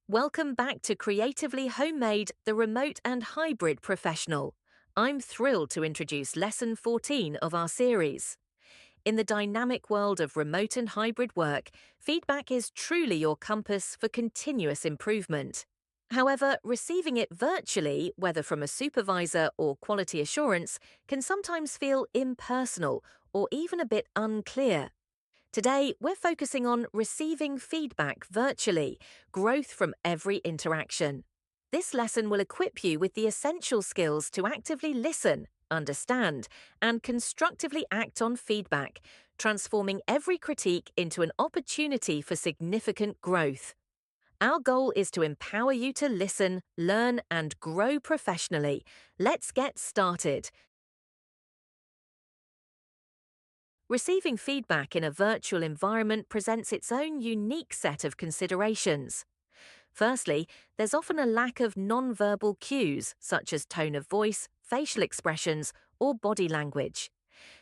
Welcome back to Creatively Homemade, the Remote and Hybrid Professional. I'm thrilled to introduce Lesson 14 of our series. In the dynamic world of remote and hybrid work, feedback is truly your compass for continuous improvement. However, receiving it virtually, whether from a supervisor or quality assurance, can sometimes feel impersonal or even a bit unclear. Today, we're focusing on receiving feedback virtually, growth from every interaction. This lesson will equip you with the essential skills to actively listen, understand, and constructively act on feedback, transforming every critique into an opportunity for significant growth. Our goal is to empower you to listen, learn, and grow professionally. Let's get started. Receiving feedback in a virtual environment presents its own unique set of considerations. Firstly, there's often a lack of non-verbal cues such as tone of voice, facial expressions, or body language.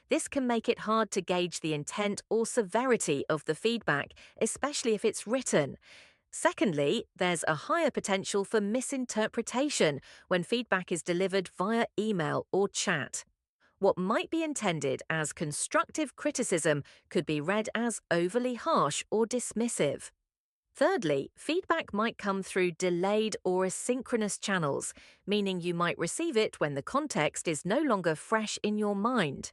This can make it hard to gauge the intent or severity of the feedback, especially if it's written. Secondly, there's a higher potential for misinterpretation when feedback is delivered via email or chat. What might be intended as constructive criticism could be read as overly harsh or dismissive. Thirdly, feedback might come through delayed or asynchronous channels, meaning you might receive it when the context is no longer fresh in your mind.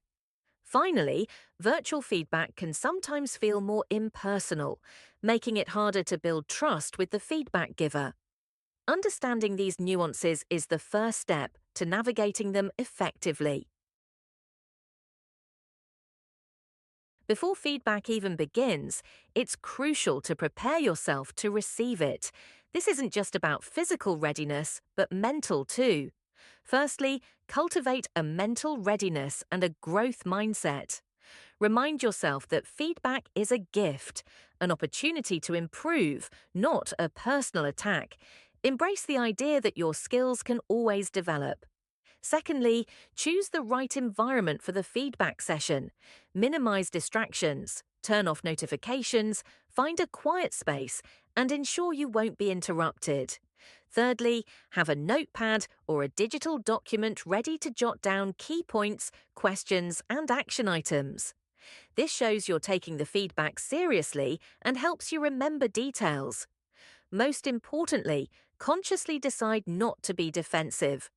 Finally, virtual feedback can sometimes feel more impersonal, making it harder to build trust with the feedback giver. Understanding these nuances is the first step to navigating them effectively. Before feedback even begins, it's crucial to prepare yourself to receive it. This isn't just about physical readiness, but mental too. Firstly, cultivate a mental readiness and a growth mindset. Remind yourself that feedback is a gift, an opportunity to improve, not a personal attack. Embrace the idea that your skills can always develop. Secondly, choose the right environment for the feedback session. Minimize distractions, turn off notifications, find a quiet space, and ensure you won't be interrupted. Thirdly, have a notepad or a digital document ready to jot down key points, questions, and action items. This shows you're taking the feedback seriously and helps you remember details. Most importantly, consciously decide not to be defensive.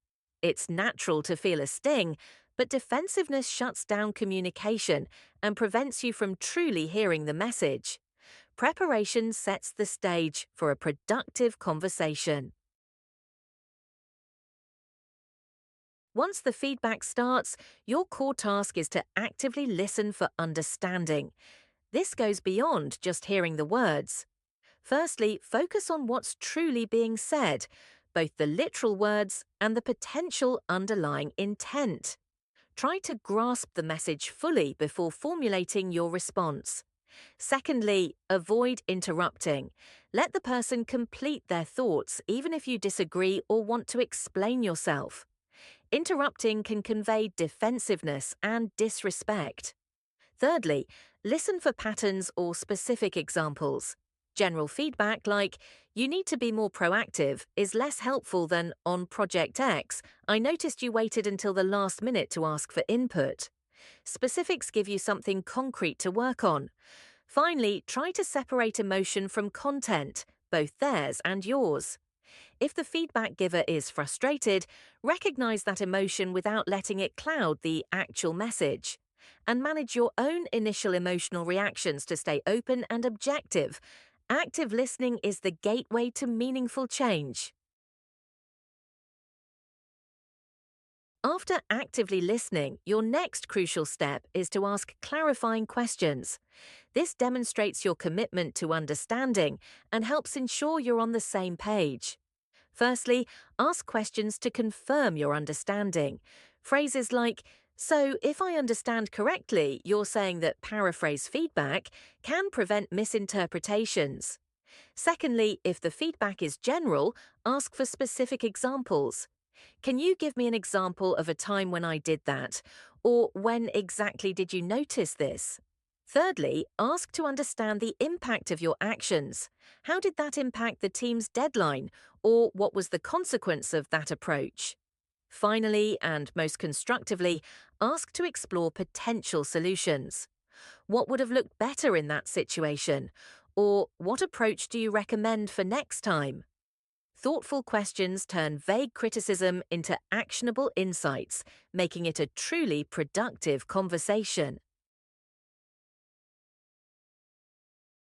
It's natural to feel a sting, but defensiveness shuts down communication and prevents you from truly hearing the message. Preparation sets the stage for a productive conversation. Once the feedback starts, your core task is to actively listen for understanding. This goes beyond just hearing the words. Firstly, focus on what's truly being said, both the literal words and the potential underlying intent. Try to grasp the message fully before formulating your response. Secondly, avoid interrupting. Let the person complete their thoughts even if you disagree or want to explain yourself. Interrupting can convey defensiveness and disrespect. Thirdly, listen for patterns or specific examples. General feedback like, you need to be more proactive, is less helpful than, on Project X, I noticed you waited until the last minute to ask for input. Specifics give you something concrete to work on. Finally, try to separate emotion from content, both theirs and yours. If the feedback giver is frustrated, recognize that emotion without letting it cloud the actual message. And manage your own initial emotional reactions to stay open and objective. Active listening is the gateway to meaningful change. After actively listening, your next crucial step is to ask clarifying questions. This demonstrates your commitment to understanding and helps ensure you're on the same page. Firstly, ask questions to confirm your understanding. Phrases like, so if I understand correctly, you're saying that paraphrase feedback can prevent misinterpretations. Secondly, if the feedback is general, ask for specific examples. Can you give me an example of a time when I did that? Or when exactly did you notice this? Thirdly, ask to understand the impact of your actions. How did that impact the team's deadline, or what was the consequence of that approach? Finally, and most constructively, ask to explore potential solutions. What would have looked better in that situation? Or what approach do you recommend for next time? Thoughtful questions turn vague criticism into actionable insights, making it a truly productive conversation.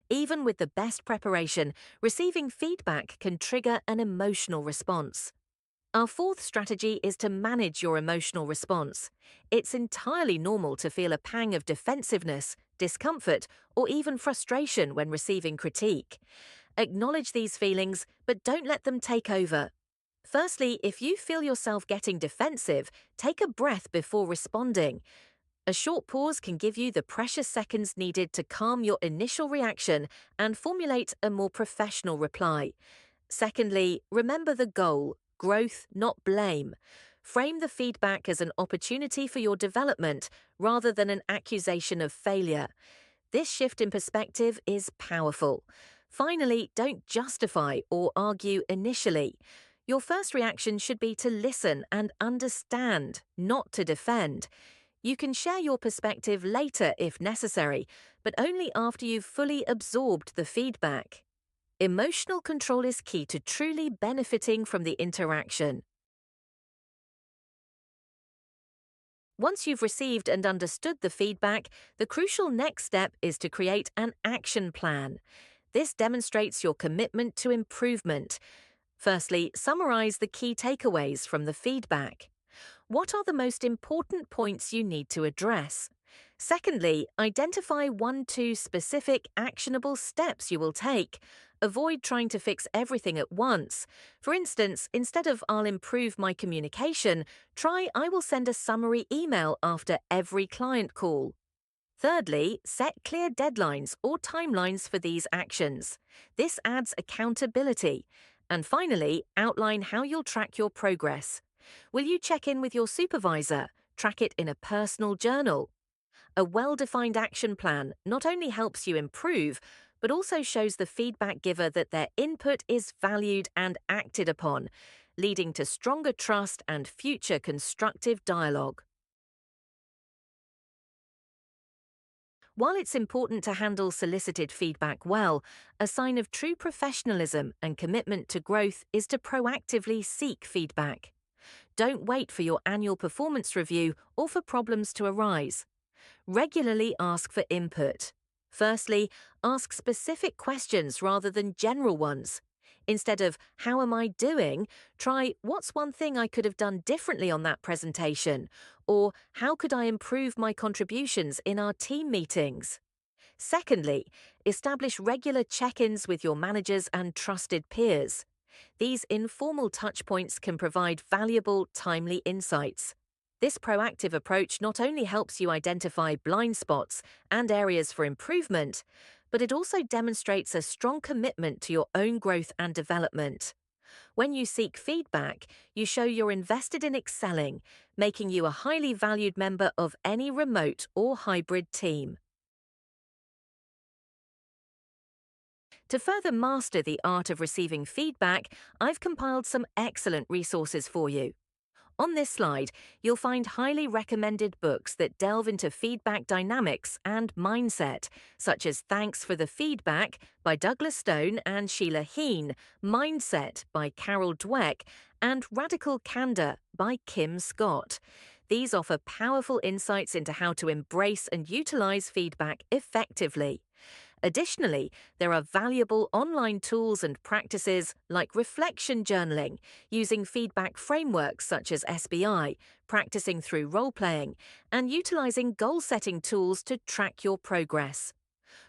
Even with the best preparation, receiving feedback can trigger an emotional response. Our fourth strategy is to manage your emotional response. It's entirely normal to feel a pang of defensiveness, discomfort, or even frustration when receiving critique. Acknowledge these feelings, but don't let them take over. Firstly, if you feel yourself getting defensive, take a breath before responding. A short pause can give you the precious seconds needed to calm your initial reaction and formulate a more professional reply. Secondly, remember the goal: growth, not blame. Frame the feedback as an opportunity for your development rather than an accusation of failure. This shift in perspective is powerful. Finally, don't justify or argue initially. Your first reaction should be to listen and understand, not to defend. You can share your perspective later if necessary, but only after you've fully absorbed the feedback. Emotional control is key to truly benefiting from the interaction. Once you've received and understood the feedback, the crucial next step is to create an action plan. This demonstrates your commitment to improvement. Firstly, summarize the key takeaways from the feedback. What are the most important points you need to address? Secondly, identify 1-2 specific actionable steps you will take. Avoid trying to fix everything at once. For instance, instead of "I'll improve my communication," try "I will send a summary email after every client call." Thirdly, set clear deadlines or timelines for these actions. This adds accountability. And finally, outline how you'll track your progress. Will you check in with your supervisor? Track it in a personal journal? A well-defined action plan not only helps you improve, but also shows the feedback giver that their input is valued and acted upon, leading to stronger trust and future constructive dialogue. While it's important to handle solicited feedback well, a sign of true professionalism and commitment to growth is to proactively seek feedback. Don't wait for your annual performance review or for problems to arise. Regularly ask for input. Firstly, ask specific questions rather than general ones. Instead of "How am I doing?" try "What's one thing I could have done differently on that presentation?" or "How could I improve my contributions in our team meetings?" Secondly, establish regular check-ins with your managers and trusted peers. These informal touchpoints can provide valuable, timely insights. This proactive approach not only helps you identify blind spots and areas for improvement, but it also demonstrates a strong commitment to your own growth and development. When you seek feedback, you show you're invested in excelling, making you a highly valued member of any remote or hybrid team. To further master the art of receiving feedback, I've compiled some excellent resources for you. On this slide, you'll find highly recommended books that delve into feedback dynamics and mindset, such as Thanks for the Feedback by Douglas Stone and Sheila Heen, Mindset by Carol Dweck, and Radical Candor by Kim Scott. These offer powerful insights into how to embrace and utilize feedback effectively. Additionally, there are valuable online tools and practices like reflection journaling, using feedback frameworks such as SBI, practicing through role-playing, and utilizing goal-setting tools to track your progress.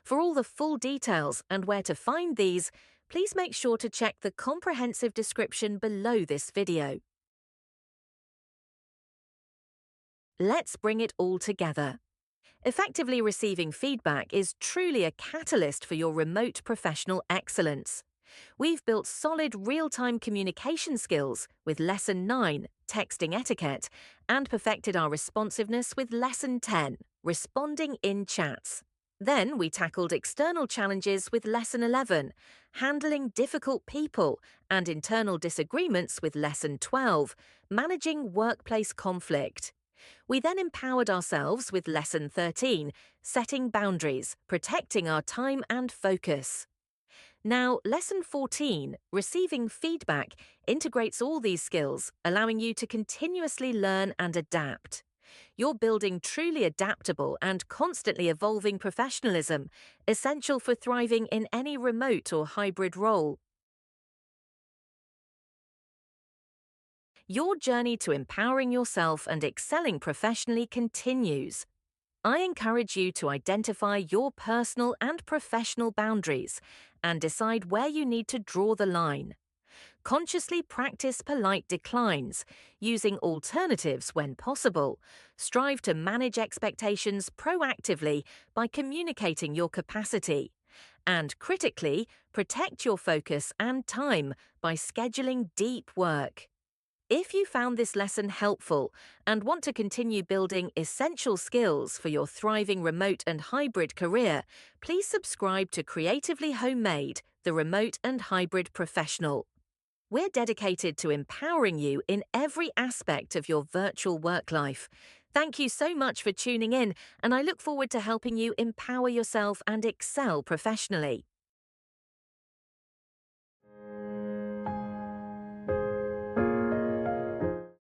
For all the full details and where to find these, please make sure to check the comprehensive description below this video. Let's bring it all together. Effectively receiving feedback is truly a catalyst for your remote professional excellence. We've built solid real-time communication skills with Lesson 9, Texting Etiquette, and perfected our responsiveness with Lesson 10, Responding in Chats. Then we tackled external challenges with Lesson 11, handling difficult people, and internal disagreements with Lesson 12, managing workplace conflict. We then empowered ourselves with Lesson 13, setting boundaries, protecting our time and focus. Now, Lesson 14, receiving feedback, integrates all these skills, allowing you to continuously learn and adapt. You're building truly adaptable and constantly evolving professionalism, essential for thriving in any remote or hybrid role. Your journey to empowering yourself and excelling professionally continues. I encourage you to identify your personal and professional boundaries and decide where you need to draw the line. Consciously practice polite declines, using alternatives when possible. Strive to manage expectations proactively by communicating your capacity. And critically, protect your focus and time by scheduling deep work. If you found this lesson helpful and want to continue building essential skills for your thriving remote and hybrid career, please subscribe to Creatively Homemade, the Remote and Hybrid Professional. We're dedicated to empowering you in every aspect of your virtual work life. Thank you so much for tuning in, and I look forward to helping you empower yourself and excel professionally.